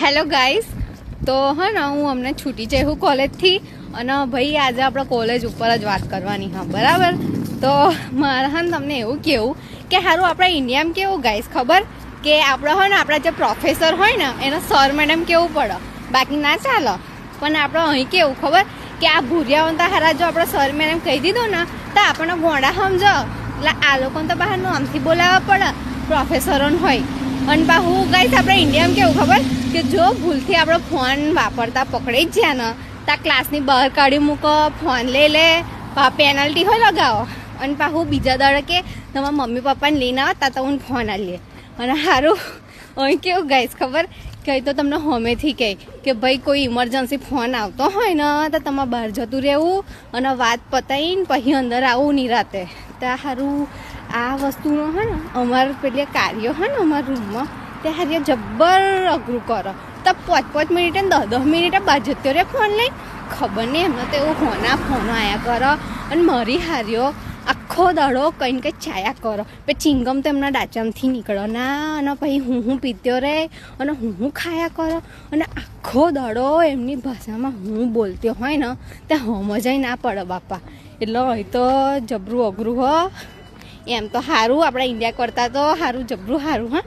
Hello guys, તો હા ને હું હમણાં છૂટી જઈ હું કોલેજથી અને ભાઈ આજે આપણે કોલેજ ઉપર જ વાત કરવાની હા બરાબર. તો મારે હા તમને એવું કહેવું કે સારું આપણા ઇન્ડિયામાં કેવું ગાઈસ ખબર કે આપણે હોય ને આપણા જે પ્રોફેસર હોય ને એનો સર મેડમ કેવું પડે, બાકી ના ચાલો. પણ આપણે અહીં કેવું ખબર કે આ ભૂરિયાઓને હારા જો આપણે સર મેડમ કહી દીધું ને તો આપણને ગોળા સમજો, એટલે આ લોકોને તો બહાર નામથી બોલાવવા પડે પ્રોફેસરોને હોય. અને બા હું ગાઈશ આપણે ઇન્ડિયામાં કેવું ખબર કે જો ભૂલથી આપણો ફોન વાપરતા પકડી જ જાય ને તો ક્લાસની બહાર કાઢી મૂકો, ફોન લઈ લે, પેનલ્ટી હોય લગાવો. અને પાછું બીજા દાડે કે તમારા મમ્મી પપ્પાને લઈને આવો તા તો હું ફોન આલીએ. અને સારું અહીં કેવું ગાઈશ ખબર કે તો તમને હોમેથી કહે કે ભાઈ કોઈ ઇમરજન્સી ફોન આવતો હોય ને તો તમારે બહાર જતું રહેવું અને વાત પતાવીને પછી અંદર આવું નિરાતે. ત્યાં સારું આ વસ્તુનો હોય ને અમારે પેલી કાર્ય હોય ને અમારા રૂમમાં ત્યાં હારીએ જબ્બર અઘરું કરો. તો 5 મિનિટે ને 10 મિનિટે બહાર જતો રહે ફોન લઈને. ખબર નહીં એમને તો એવું ફોનો આવ્યા કરો. અને મારી હારીઓ આખો દાડો કંઈ કંઈ ચાયા કરો. પછી ચિંગમ તો એમના ડાચામથી નીકળો ના અને પછી હું પીત્યો રહે અને હું ખાયા કરો. અને આખો દાડો એમની ભાષામાં હું બોલતી હોય ને ત્યાં સમજાય ના પડે બાપા. એટલે અહીં તો જબરું અઘરું હો. એમ તો સારું આપણા ઇન્ડિયા કરતાં તો સારું જબરું સારું હા.